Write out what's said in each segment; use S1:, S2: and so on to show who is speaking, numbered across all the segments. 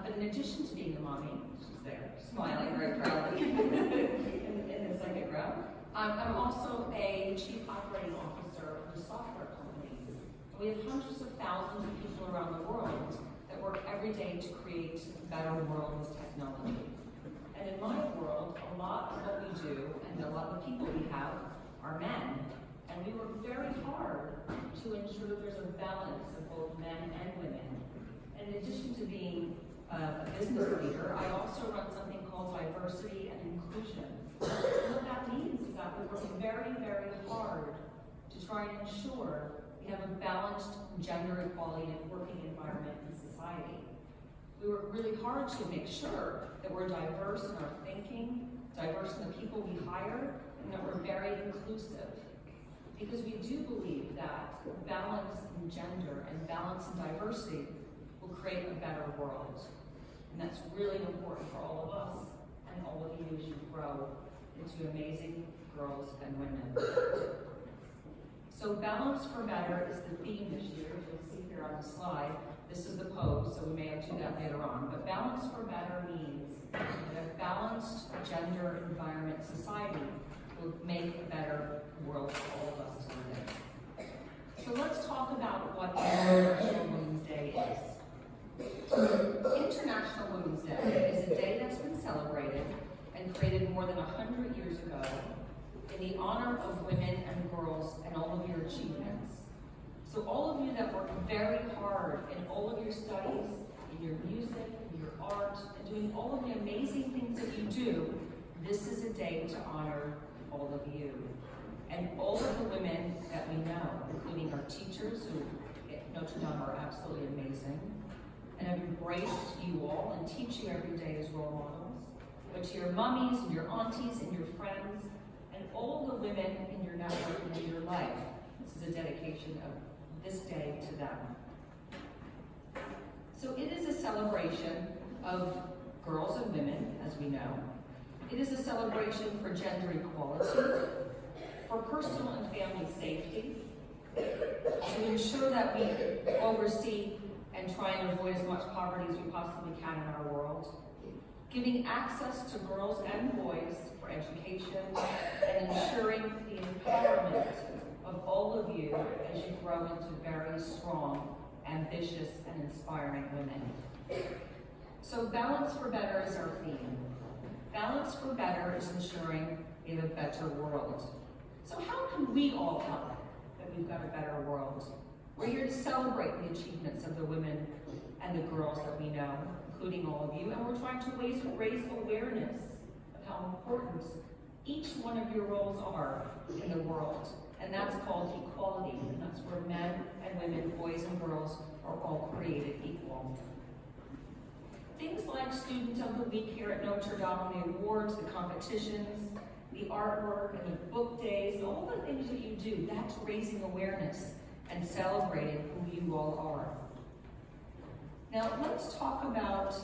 S1: But in addition to being a mommy, she's there, smiling very proudly in the second row, I'm also a chief operating officer of a software company. We have hundreds of thousands of people around the world that work every day to create a better world with technology. And in my world, a lot of what we do and a lot of the people we have are men. And we work very hard to ensure that there's a balance of both men and women. And in addition to being a business leader, I also run something called diversity and inclusion. And what that means is that we're working very, very hard to try and ensure we have a balanced gender equality and working environment in society. We work really hard to make sure that we're diverse in our thinking, diverse in the people we hire, and that we're very inclusive. Because we do believe that balance in gender and balance in diversity will create a better world. And that's really important for all of us and all of you as you grow into amazing girls and women. So balance for better is the theme this year. You'll see here on the slide. This is the pose, so we may have to do that later on. But balance for better means that a balanced gender environment society will make a better world for all of us to live in. So let's talk about what International Women's Day is. International Women's Day is a day that's been celebrated and created more than 100 years ago in the honor of women and girls and all of your achievements. So all of you that work very hard in all of your studies, in your music, in your art, and doing all of the amazing things that you do, this is a day to honor all of you. And all of the women that we know, including our teachers who at Notre Dame are absolutely amazing, and have embraced you all and teach you every day as role models, but to your mummies and your aunties and your friends, and all the women in your network and in your life, this is a dedication of this day to them. So it is a celebration of girls and women, as we know. It is a celebration for gender equality, for personal and family safety, to ensure that we oversee and try and avoid as much poverty as we possibly can in our world, giving access to girls and boys for education, and ensuring the empowerment of all of you as you grow into very strong, ambitious, and inspiring women. So balance for better is our theme. Balance for better is ensuring we have a better world. So how can we all help that we've got a better world? We're here to celebrate the achievements of the women and the girls that we know, including all of you, and we're trying to raise awareness of how important each one of your roles are in the world. And that's called equality, and that's where men and women, boys and girls are all created equal. Things like Student of the Week here at Notre Dame, the awards, the competitions, the artwork, and the book days, all the things that you do, that's raising awareness and celebrating who you all are. Now, let's talk about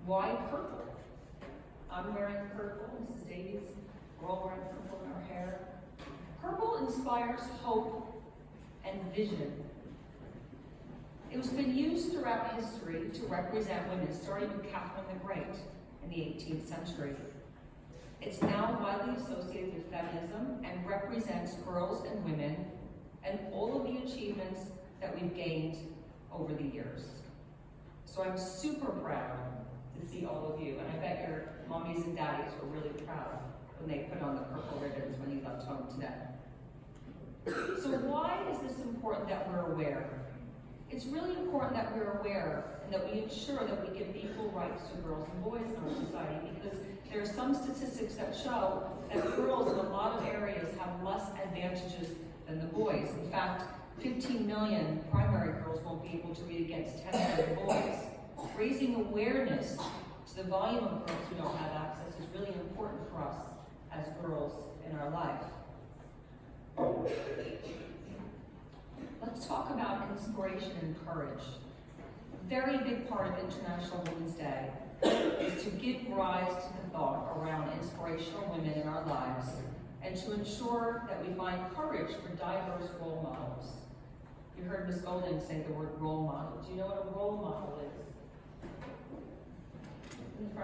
S1: why purple. I'm wearing purple, Mrs. Davies, we're all wearing purple in our hair. Purple inspires hope and vision. It has been used throughout history to represent women, starting with Catherine the Great in the 18th century. It's now widely associated with feminism and represents girls and women and all of the achievements that we've gained over the years. So I'm super proud to see all of you, and I bet your mommies and daddies were really proud when they put on the purple ribbons when you left home today. So why is this important that we're aware? It's really important that we're aware and that we ensure that we give equal rights to girls and boys in our society, because there are some statistics that show that girls in a lot of areas have less advantages than the boys. In fact, 15 million primary girls won't be able to read against 10 million boys. Raising awareness to the volume of girls who don't have access is really important for us as girls in our life. Let's talk about inspiration and courage. A very big part of International Women's Day is to give rise to the thought around inspirational women in our lives and to ensure that we find courage for diverse role models. You heard Ms. Golding say the word role model. Do you know what a role model is?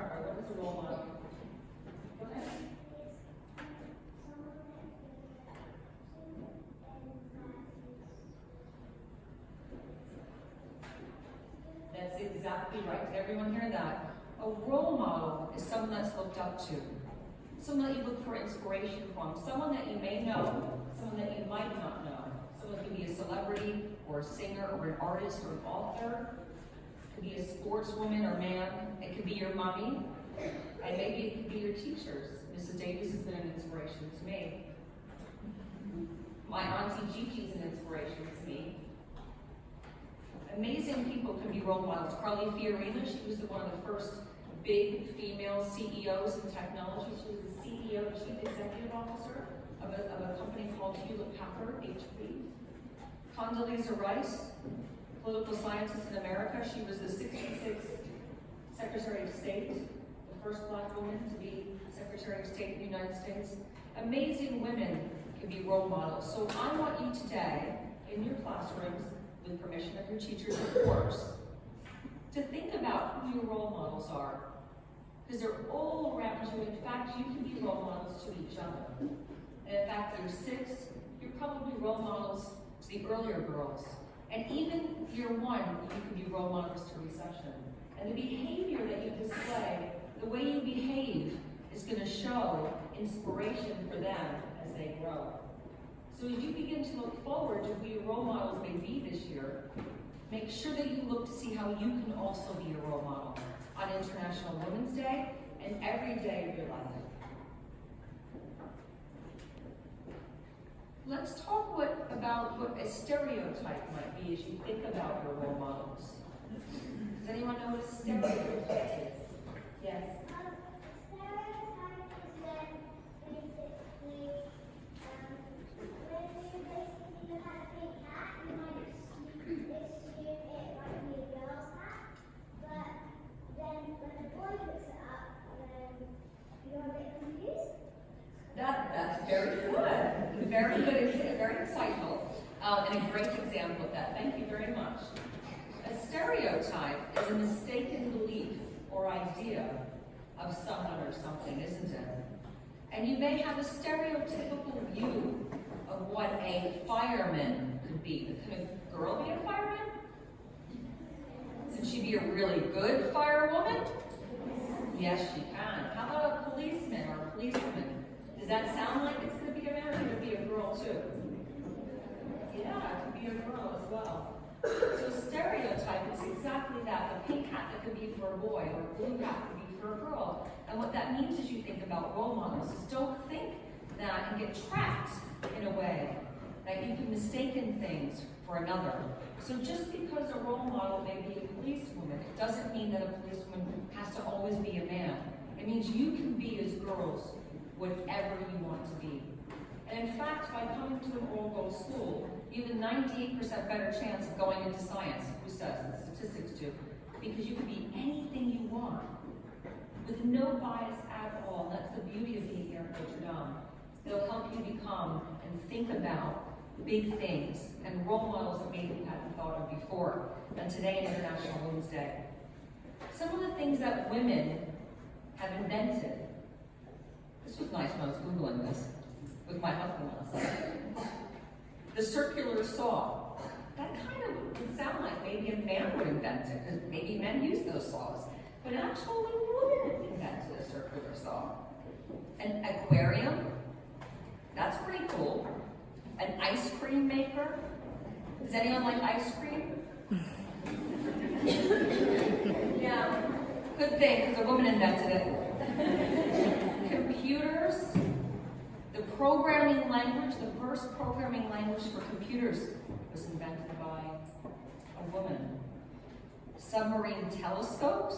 S1: start by what is a role model? Go ahead. That's exactly right. Did everyone hear that? A role model is someone that's looked up to. Someone that you look for inspiration from. Someone that you may know, someone that you might not know. Someone can be a celebrity, or a singer, or an artist, or an author. It could be a sportswoman or man. It could be your mommy. And maybe it could be your teachers. Mrs. Davis has been an inspiration to me. My auntie Gigi is an inspiration to me. Amazing people can be role models. Carly Fiorina, she was one of the first big female CEOs in technology. She was the CEO, Chief Executive Officer of a company called Hewlett Packard, HP. Condoleezza Rice, political scientist in America. She was the 66th Secretary of State, the first Black woman to be Secretary of State in the United States. Amazing women can be role models. So I want you today, in your classrooms, with permission of your teachers, of course, to think about who your role models are. Because they're all around you. In fact, you can be role models to each other. And in fact, you're 6, you're probably role models to the earlier girls. And even year 1, you can be role models to reception. And the behavior that you display, the way you behave, is going to show inspiration for them as they grow. So as you begin to look forward to who your role models may be this year, make sure that you look to see how you can also be a role model on International Women's Day and every day of your life. Let's talk about what a stereotype might be as you think about your role models. Does anyone know what a stereotype is? Yes? That's very good. Very good, very insightful, and a great example of that. Thank you very much. A stereotype is a mistaken belief or idea of someone or something, isn't it? And you may have a stereotypical view of what a fireman could be. Can a girl be a fireman? Can she be a really good firewoman? Yes, she can. How about a policeman or a policewoman? Does that sound like it's going to be a man, or could it be a girl too? Yeah, it could be a girl as well. So stereotype is exactly that. A pink hat that could be for a boy, or a blue hat could be for a girl. And what that means as you think about role models is don't think that and get trapped in a way that you can mistake things for another. So just because a role model may be a policewoman, it doesn't mean that a policewoman has to always be a man. It means you can be, as girls, whatever you want to be. And in fact, by coming to an all-girls school, you have a 98% better chance of going into science. Who says? The statistics do. Because you can be anything you want with no bias at all. That's the beauty of being here at Notre Dame. They'll help you become and think about big things and role models that maybe you hadn't thought of before. And today, International Women's Day. Some of the things that women have invented. This was nice when I was Googling this with my husband last night. The circular saw. That kind of would sound like maybe a man would invent it, because maybe men use those saws. But actually, women invented a circular saw. An aquarium. That's pretty cool. An ice cream maker. Does anyone like ice cream? Yeah. Good thing, because a woman invented it. Computers. The programming language, the first programming language for computers was invented by a woman. Submarine telescopes.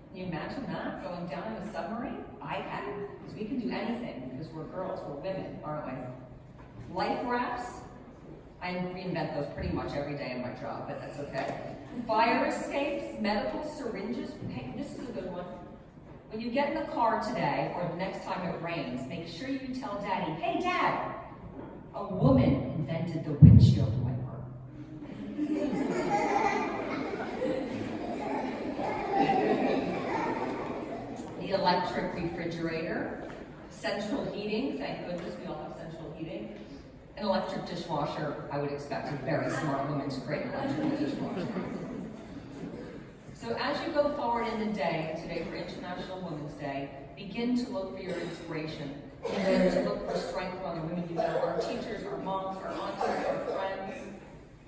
S1: Can you imagine that, going down in a submarine? I can, because we can do anything, because we're girls, we're women, aren't we? Life rafts. I reinvent those pretty much every day in my job, but that's okay. Fire escapes, medical syringes. Hey, this is a good one. When you get in the car today, or the next time it rains, make sure you tell Daddy, hey Dad, a woman invented the windshield wiper. electric refrigerator, central heating, thank goodness we all have central heating, an electric dishwasher. I would expect a very smart woman to create an electric dishwasher. So as you go forward in the day, today for International Women's Day, begin to look for your inspiration. Begin to look for strength from other women you know, our teachers, our moms, our aunties, our friends,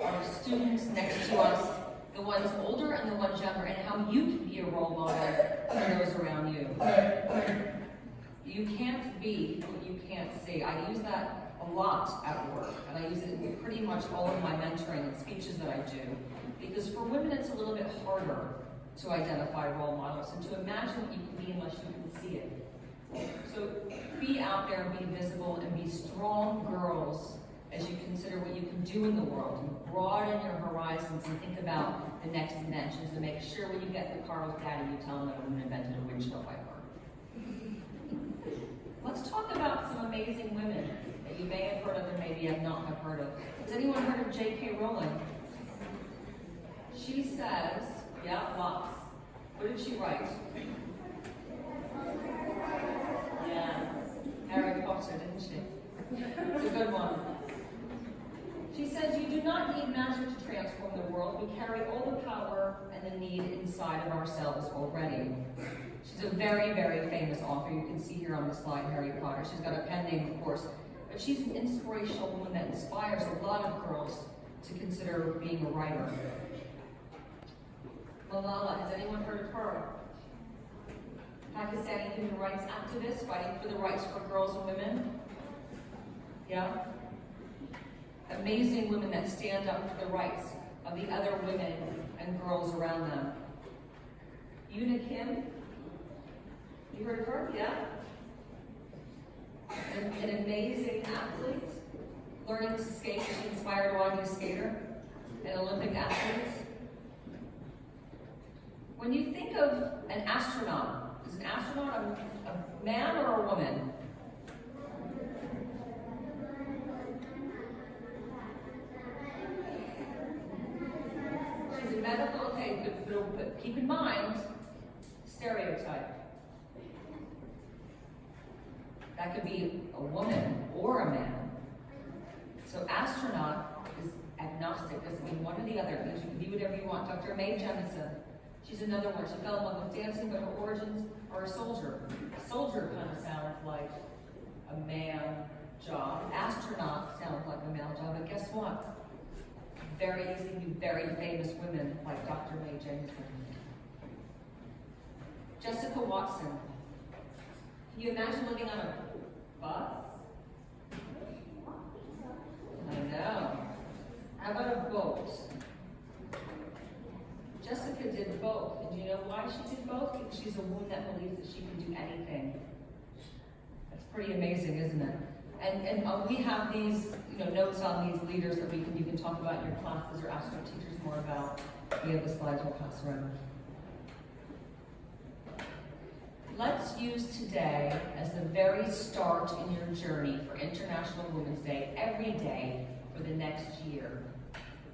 S1: our students next to us, the ones older and the ones younger, and how you can be a role model for those around you. You can't be what you can't see. I use that a lot at work, and I use it in pretty much all of my mentoring and speeches that I do. Because for women, it's a little bit harder to identify role models and to imagine what you can be unless you can see it. So be out there and be visible and be strong girls as you consider what you can do in the world. And broaden your horizons and think about the next inventions and make sure when you get in the car with Daddy, you tell him that a woman invented a windshield wiper. Let's talk about some amazing women that you may have heard of or maybe have not have heard of. Has anyone heard of J.K. Rowling? She says, yeah, lots. What did she write? Yeah, Harry Potter, didn't she? It's a good one. She says, you do not need magic to transform the world. We carry all the power and the need inside of ourselves already. She's a very, very famous author. You can see here on the slide, Harry Potter. She's got a pen name, of course. But she's an inspirational woman that inspires a lot of girls to consider being a writer. Malala, has anyone heard of her? Pakistani human rights activist fighting for the rights for girls and women. Yeah? Amazing women that stand up for the rights of the other women and girls around them. Una Kim, you heard of her? Yeah? An amazing athlete, learning to skate. She inspired a lot of new skater, an Olympic athlete. When you think of an astronaut, is an astronaut a man or a woman? She's a medical, okay, but keep in mind, stereotype. That could be a woman or a man. So astronaut is agnostic, doesn't mean one or the other. It means you can be whatever you want. Dr. Mae Jemison, she's another one. She fell in love with dancing, but her origins are a soldier. A soldier kind of sounds like a man job. Astronaut sounds like a male job, but guess what? Very easy to be very famous women like Dr. Mae Jemison. Jessica Watson. Can you imagine living on a bus? I know. How about a boat? Jessica did both. And do you know why she did both? Because she's a woman that believes that she can do anything. That's pretty amazing, isn't it? And we have these, notes on these leaders that you can talk about in your classes or ask your teachers more about. We have the slides we'll pass around. Let's use today as the very start in your journey for International Women's Day, every day for the next year.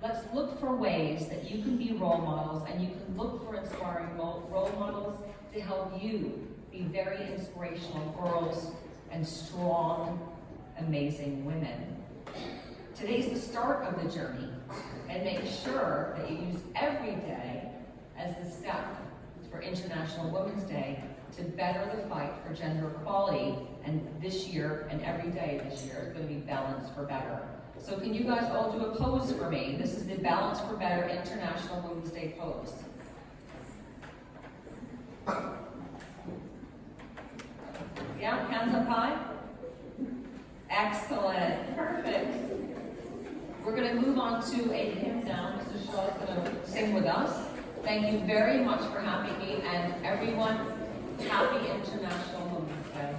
S1: Let's look for ways that you can be role models, and you can look for inspiring role models to help you be very inspirational girls and strong, amazing women. Today's the start of the journey, and make sure that you use every day as the step for International Women's Day to better the fight for gender equality. And this year, and every day this year, is going to be Balance for Better. So can you guys all do a pose for me? This is the Balance for Better International Women's Day pose. Yeah, hands up high. Excellent, perfect. We're going to move on to a hymn now. Mr. Shaw is going to sing with us. Thank you very much for having me, and everyone, happy International Women's Day.